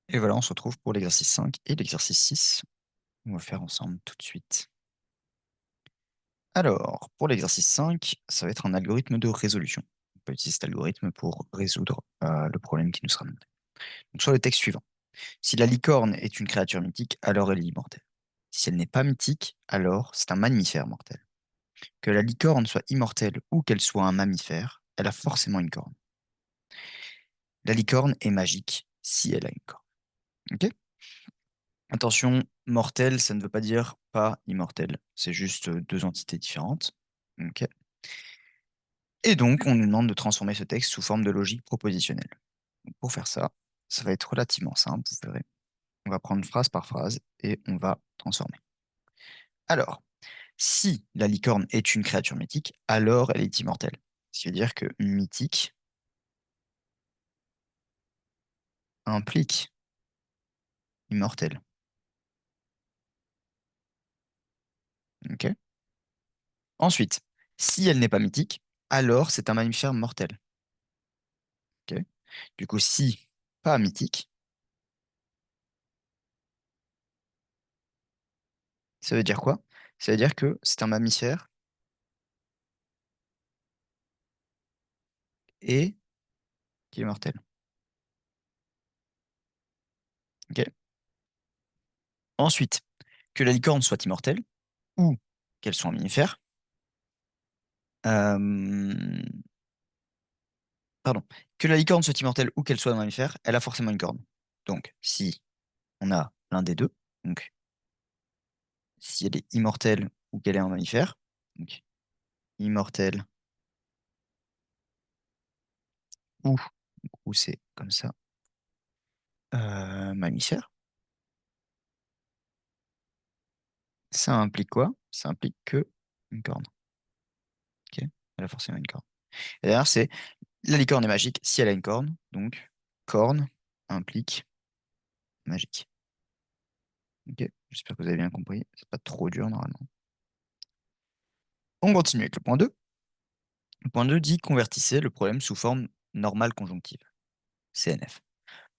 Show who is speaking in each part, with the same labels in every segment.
Speaker 1: Et voilà, on se retrouve pour l'exercice 5 et l'exercice 6. On va faire ensemble tout de suite. Alors, pour l'exercice 5, ça va être un algorithme de résolution. On peut utiliser cet algorithme pour résoudre le problème qui nous sera demandé. Donc, sur le texte suivant. Si la licorne est une créature mythique, alors elle est immortelle. Si elle n'est pas mythique, alors c'est un mammifère mortel. Que la licorne soit immortelle ou qu'elle soit un mammifère, elle a forcément une corne. La licorne est magique si elle a une corne. Ok. Attention, mortel, ça ne veut pas dire pas immortel. C'est juste deux entités différentes. Ok. Et donc, on nous demande de transformer ce texte sous forme de logique propositionnelle. Donc, pour faire ça, ça va être relativement simple, vous verrez. On va prendre phrase par phrase et on va transformer. Alors, si la licorne est une créature mythique, alors elle est immortelle. Ce qui veut dire que mythique implique immortel. Ok. Ensuite, si elle n'est pas mythique, alors c'est un mammifère mortel. Ok. Du coup, si pas mythique, ça veut dire quoi? Ça veut dire que c'est un mammifère et qui est mortel. Ok. Ensuite, que la licorne soit immortelle ou qu'elle soit un mammifère. euh, Pardon. Que la licorne soit immortelle ou qu'elle soit un mammifère, elle a forcément une corne. Donc, si on a l'un des deux, donc si elle est immortelle ou qu'elle est un mammifère, donc immortelle ou c'est comme ça, mammifère, ça implique quoi? Ça implique que une corne. Ok. Elle a forcément une corne. Et derrière, c'est la licorne est magique si elle a une corne. Donc, corne implique magique. Ok. J'espère que vous avez bien compris. C'est pas trop dur normalement. On continue avec le point 2. Le point 2 dit convertissez le problème sous forme normale conjonctive, CNF.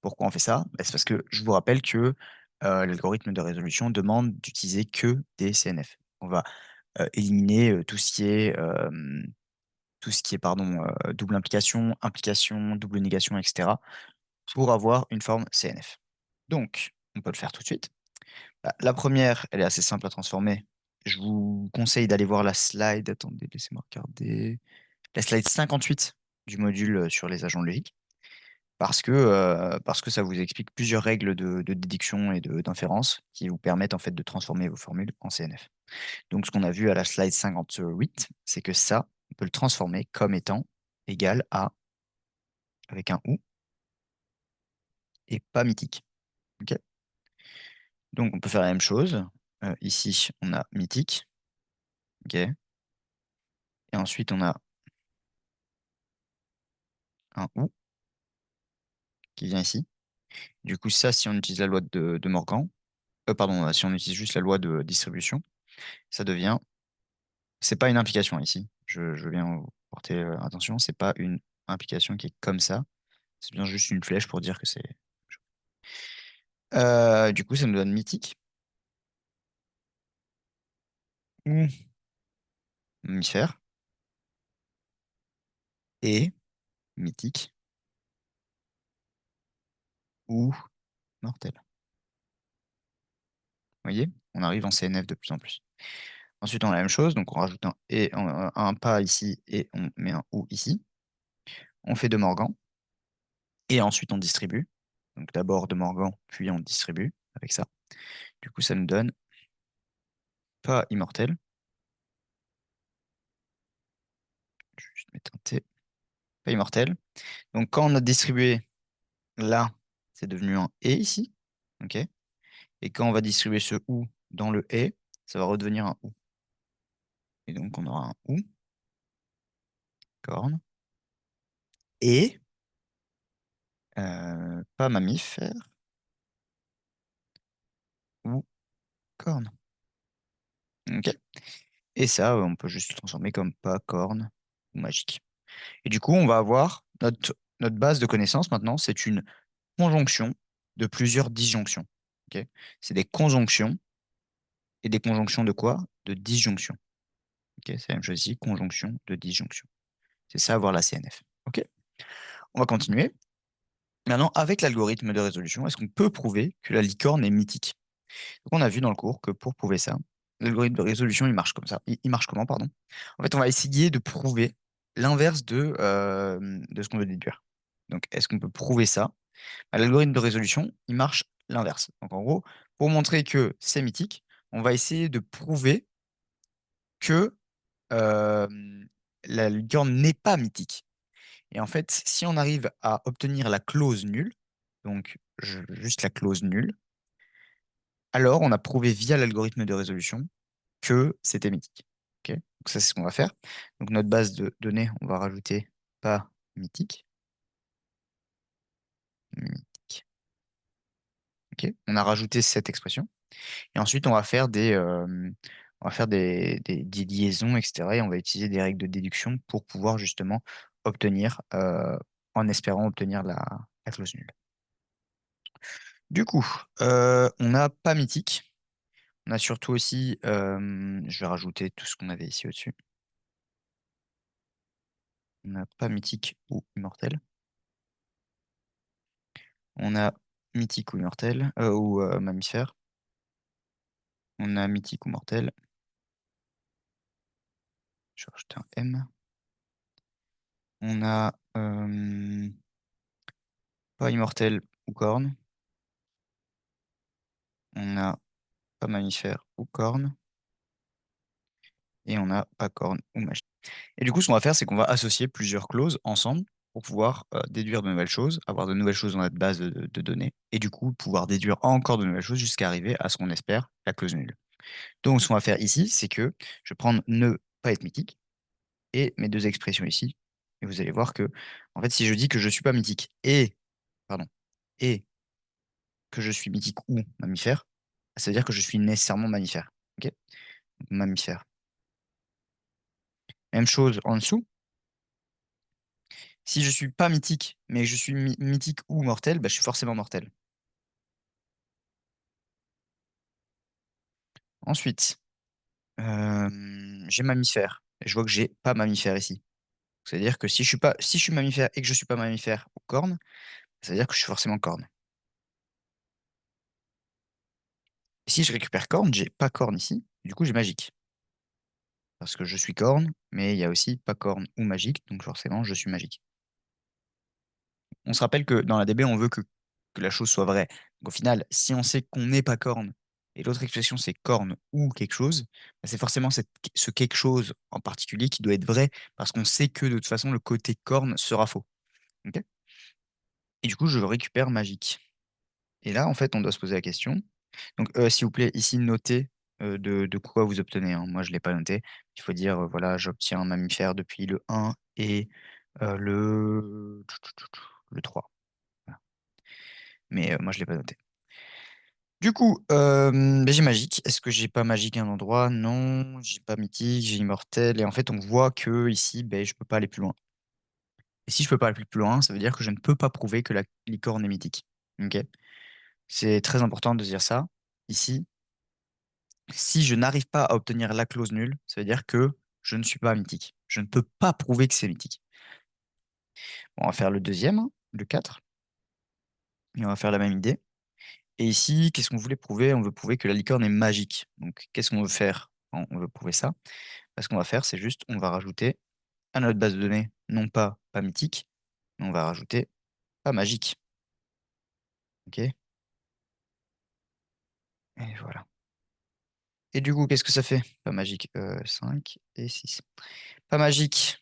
Speaker 1: Pourquoi on fait ça? Bah, c'est parce que je vous rappelle que l'algorithme de résolution demande d'utiliser que des CNF. On va éliminer tout ce qui est pardon, double implication, implication, double négation, etc. pour avoir une forme CNF. Donc, on peut le faire tout de suite. Bah, la première, elle est assez simple à transformer. Je vous conseille d'aller voir la slide. Attendez, laissez-moi regarder. La slide 58 du module sur les agents logiques. Parce que ça vous explique plusieurs règles de déduction et d'inférence qui vous permettent en fait de transformer vos formules en CNF. Donc, ce qu'on a vu à la slide 58, c'est que ça, on peut le transformer comme étant égal à, avec un ou, et pas mythique. Ok. Donc, on peut faire la même chose. Ici, on a mythique. Ok. Et ensuite, on a un ou qui vient ici. Du coup, ça, si on utilise la loi de Morgan, pardon, si on utilise juste la loi de distribution, ça devient, c'est pas une implication ici. Je veux bien vous porter attention, c'est pas une implication qui est comme ça. C'est bien juste une flèche pour dire que c'est. Du coup, ça nous donne mythique ou mammifère et mythique ou mortel. Vous voyez? On arrive en CNF de plus en plus. Ensuite, on a la même chose, donc on rajoute un et un pas ici et on met un ou ici. On fait de Morgan et ensuite on distribue. Donc d'abord de Morgan, puis on distribue avec ça. Du coup, ça nous donne pas immortel. Je vais juste mettre un T. Pas immortel. Donc quand on a distribué là, c'est devenu un et ici. OK? Et quand on va distribuer ce ou dans le et, ça va redevenir un ou. Et donc on aura un ou, corne, et pas mammifère ou corne. OK? Et ça, on peut juste le transformer comme pas corne ou magique. Et du coup, on va avoir notre base de connaissances maintenant, c'est une conjonction de plusieurs disjonctions. Ok. C'est des conjonctions, et des conjonctions de quoi? De disjonction. Ok, c'est la même chose ici, conjonction de disjonction. C'est ça, avoir la CNF. Ok, on va continuer. Maintenant, avec l'algorithme de résolution, est-ce qu'on peut prouver que la licorne est mythique? Donc, on a vu dans le cours que pour prouver ça, l'algorithme de résolution, il marche comme ça. Il marche comment, pardon? En fait, on va essayer de prouver l'inverse de ce qu'on veut déduire. Donc, est-ce qu'on peut prouver ça? Bah, l'algorithme de résolution, il marche l'inverse. Donc, en gros, pour montrer que c'est mythique, on va essayer de prouver que euh, la licorne n'est pas mythique. Et en fait, si on arrive à obtenir la clause nulle, donc juste la clause nulle, alors on a prouvé via l'algorithme de résolution que c'était mythique. Ok. Donc ça, c'est ce qu'on va faire. Donc notre base de données, on va rajouter pas mythique. Mythique. Ok. On a rajouté cette expression. Et ensuite, on va faire des liaisons, etc. Et on va utiliser des règles de déduction pour pouvoir justement obtenir, en espérant obtenir la clause nulle. Du coup, on n'a pas mythique. On a surtout aussi, je vais rajouter tout ce qu'on avait ici au-dessus. On n'a pas mythique ou immortel. On a mythique ou immortel, ou mammifère. On a mythique ou mortel. Je vais rajouter un M. On a pas immortel ou corne. On a pas mammifère ou corne. Et on a pas corne ou magie. Et du coup, ce qu'on va faire, c'est qu'on va associer plusieurs clauses ensemble pour pouvoir déduire de nouvelles choses, avoir de nouvelles choses dans notre base de données, et du coup, pouvoir déduire encore de nouvelles choses jusqu'à arriver à ce qu'on espère, la clause nulle. Donc, ce qu'on va faire ici, c'est que je vais prendre ne pas être mythique et mes deux expressions ici. Et vous allez voir que, en fait, si je dis que je ne suis pas mythique pardon, et que je suis mythique ou mammifère, ça veut dire que je suis nécessairement mammifère. Ok. Donc, mammifère. Même chose en dessous. Si je suis pas mythique, mais que je suis mythique ou mortel, bah, je suis forcément mortel. Ensuite, j'ai mammifère. Et je vois que j'ai pas mammifère ici. C'est-à-dire que si je suis mammifère et que je suis pas mammifère ou corne, ça veut dire que je suis forcément corne. Et si je récupère corne, j'ai pas corne ici. Du coup, j'ai magique. Parce que je suis corne, mais il y a aussi pas corne ou magique, donc forcément, je suis magique. On se rappelle que dans la DB, on veut que la chose soit vraie. Donc au final, si on sait qu'on n'est pas corne, et l'autre expression c'est corne ou quelque chose, bah, c'est forcément ce quelque chose en particulier qui doit être vrai, parce qu'on sait que de toute façon, le côté corne sera faux. Ok. Et du coup, je récupère magique. Et là, en fait, on doit se poser la question. Donc, s'il vous plaît, ici, notez de quoi vous obtenez, hein. Moi, je ne l'ai pas noté. Il faut dire, voilà, j'obtiens un mammifère depuis le 1 et le 3. Voilà. Mais moi, je ne l'ai pas noté. Du coup, ben, j'ai magique. Est-ce que j'ai pas magique à un endroit? Non, j'ai pas mythique, j'ai immortel. Et en fait, on voit que ici, ben, je peux pas aller plus loin. Et si je peux pas aller plus loin, ça veut dire que je ne peux pas prouver que la licorne est mythique. Ok. C'est très important de dire ça. Ici, si je n'arrive pas à obtenir la clause nulle, ça veut dire que je ne suis pas mythique. Je ne peux pas prouver que c'est mythique. Bon, on va faire le deuxième, hein, le 4. Et on va faire la même idée. Et ici, qu'est-ce qu'on voulait prouver? On veut prouver que la licorne est magique. Donc, qu'est-ce qu'on veut faire quand on veut prouver ça? Ce qu'on va faire, c'est juste, on va rajouter à notre base de données, non pas mythique, mais on va rajouter pas magique. OK? Et voilà. Et du coup, qu'est-ce que ça fait? Pas magique, 5 et 6. Pas magique,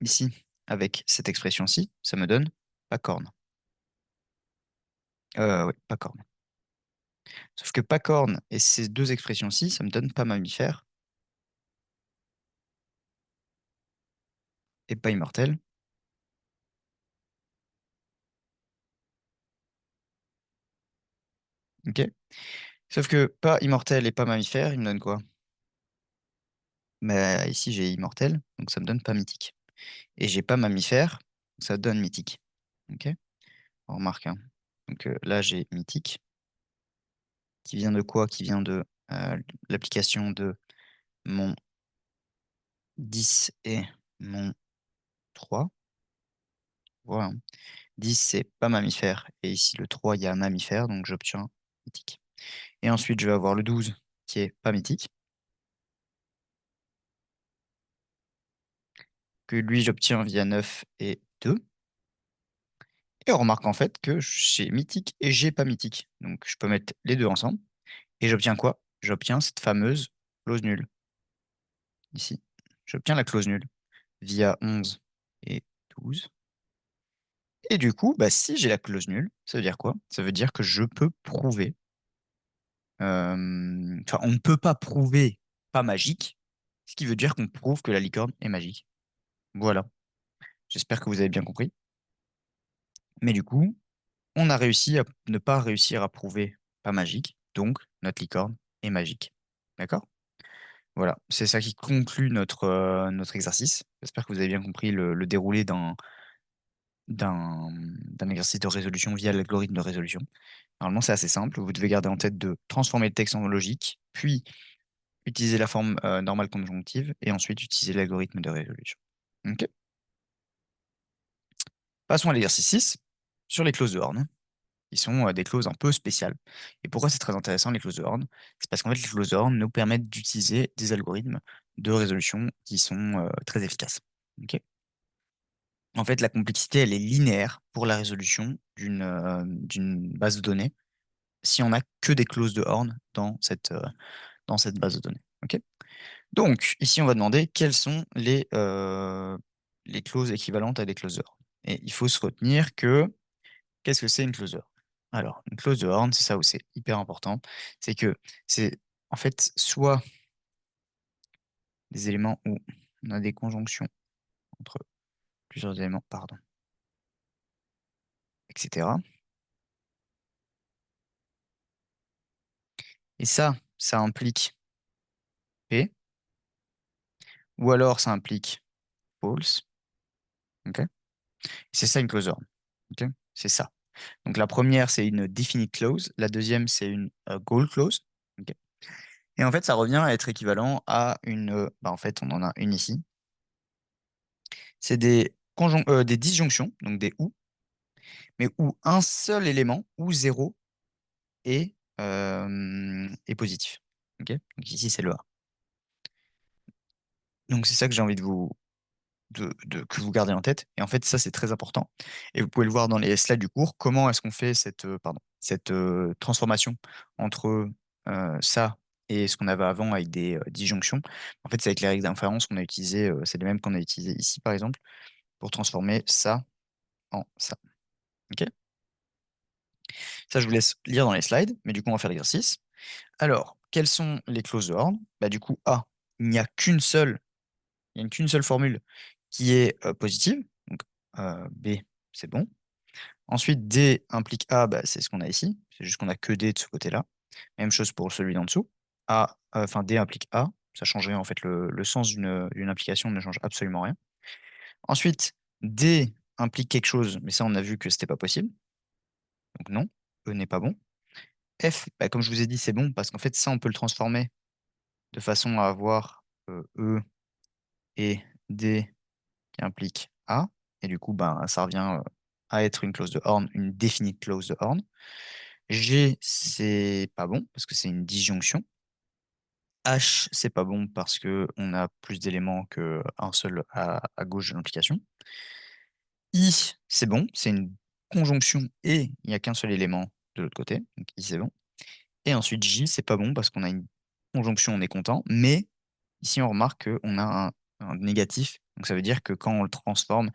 Speaker 1: ici, avec cette expression-ci, ça me donne pas corne. Oui, pas corne. Sauf que pas corne et ces deux expressions-ci, ça me donne pas mammifère et pas immortel. OK? Sauf que pas immortel et pas mammifère, il me donne quoi? Bah, ici, j'ai immortel, donc ça me donne pas mythique. Et j'ai pas mammifère, ça donne mythique. OK? On remarque, hein. Donc là, j'ai mythique, qui vient de quoi? Qui vient de l'application de mon 10 et mon 3. Voilà. 10, c'est pas mammifère. Et ici, le 3, il y a un mammifère, donc j'obtiens mythique. Et ensuite, je vais avoir le 12, qui est pas mythique. Que lui, j'obtiens via 9 et 2. Et on remarque en fait que j'ai mythique et j'ai pas mythique. Donc, je peux mettre les deux ensemble. Et j'obtiens quoi? J'obtiens cette fameuse clause nulle. Ici. J'obtiens la clause nulle via 11 et 12. Et du coup, bah, si j'ai la clause nulle, ça veut dire quoi? Ça veut dire que je peux prouver. Enfin, on ne peut pas prouver pas magique, ce qui veut dire qu'on prouve que la licorne est magique. Voilà. J'espère que vous avez bien compris. Mais du coup, on a réussi à ne pas réussir à prouver pas magique, donc notre licorne est magique. D'accord? Voilà, c'est ça qui conclut notre exercice. J'espère que vous avez bien compris le déroulé d'un exercice de résolution via l'algorithme de résolution. Normalement, c'est assez simple. Vous devez garder en tête de transformer le texte en logique, puis utiliser la forme normale conjonctive, et ensuite utiliser l'algorithme de résolution. Ok. Passons à l'exercice 6 sur les clauses de Horn, qui sont des clauses un peu spéciales. Et pourquoi c'est très intéressant, les clauses de Horn? C'est parce qu'en fait, les clauses de Horn nous permettent d'utiliser des algorithmes de résolution qui sont très efficaces. Ok. En fait, la complexité, elle est linéaire pour la résolution d'une base de données si on n'a que des clauses de Horn dans cette base de données. Ok. Donc, ici, on va demander quelles sont les clauses équivalentes à des clauses de Horn. Et il faut se retenir que, qu'est-ce que c'est une clause de Horn? Alors, une clause de Horn, c'est ça où c'est hyper important, c'est que c'est en fait soit des éléments où on a des conjonctions entre plusieurs éléments, pardon, etc. Et ça implique P, ou alors ça implique false. Ok. C'est ça une clause de Horn. Ok. C'est ça. Donc la première, c'est une definite clause. La deuxième, c'est une goal clause. Ok. Et en fait, ça revient à être équivalent à bah, en fait, on en a une ici. C'est des disjonctions, donc des ou, mais où un seul élément, ou zéro, est positif. Ok. Donc ici, c'est le A. Donc c'est ça que j'ai envie que vous gardez en tête. Et en fait, ça, c'est très important. Et vous pouvez le voir dans les slides du cours. Comment est-ce qu'on fait cette transformation entre ça et ce qu'on avait avant avec des disjonctions? En fait, c'est avec les règles d'inférence qu'on a utilisées, c'est les mêmes qu'on a utilisées ici, par exemple, pour transformer ça en ça. OK? Ça, je vous laisse lire dans les slides, mais du coup, on va faire l'exercice. Alors, quelles sont les clauses de Horn? Bah, du coup, A, il n'y a il n'y a qu'une seule formule qui est positive. Donc, B, c'est bon. Ensuite, D implique A, bah, c'est ce qu'on a ici. C'est juste qu'on a que D de ce côté-là. Même chose pour celui d'en dessous. Enfin, D implique A. Ça change rien. En fait, le sens d'une implication ne change absolument rien. Ensuite, D implique quelque chose, mais ça, on a vu que c'était pas possible. Donc non, E n'est pas bon. F, bah, comme je vous ai dit, c'est bon parce qu'en fait, ça, on peut le transformer de façon à avoir E et D qui implique A. Et du coup, ben, ça revient à être une clause de Horn, une definite clause de Horn. G, c'est pas bon parce que c'est une disjonction. H, c'est pas bon parce que on a plus d'éléments qu'un seul à gauche de l'implication. I, c'est bon, c'est une conjonction et il n'y a qu'un seul élément de l'autre côté. Donc I, c'est bon. Et ensuite, J, c'est pas bon parce qu'on a une conjonction, on est content. Mais ici, on remarque qu'on a un négatif. Donc ça veut dire que quand on le transforme,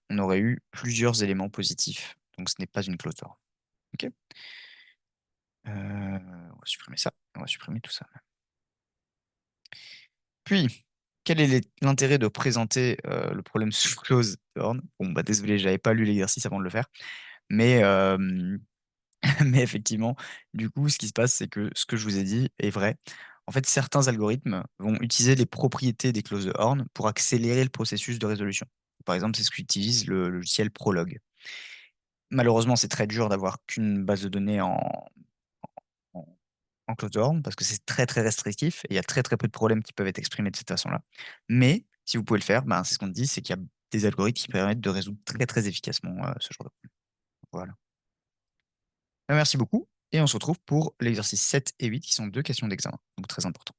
Speaker 1: on aurait eu plusieurs éléments positifs. Donc ce n'est pas une clause d'ordre. Ok. On va supprimer ça. On va supprimer tout ça. Puis, quel est l'intérêt de présenter le problème sous clause d'ordre? Bon, bah désolé, j'avais pas lu l'exercice avant de le faire. Mais, mais effectivement, du coup, ce qui se passe, c'est que ce que je vous ai dit est vrai. En fait, certains algorithmes vont utiliser les propriétés des clauses de Horn pour accélérer le processus de résolution. Par exemple, c'est ce qu'utilise le logiciel Prolog. Malheureusement, c'est très dur d'avoir qu'une base de données en, en cloud parce que c'est très très restrictif et il y a très très peu de problèmes qui peuvent être exprimés de cette façon-là. Mais si vous pouvez le faire, ben, c'est ce qu'on dit, c'est qu'il y a des algorithmes qui permettent de résoudre très très efficacement ce genre de problème. Voilà. Ben, merci beaucoup et on se retrouve pour l'exercice 7 et 8 qui sont deux questions d'examen, donc très important.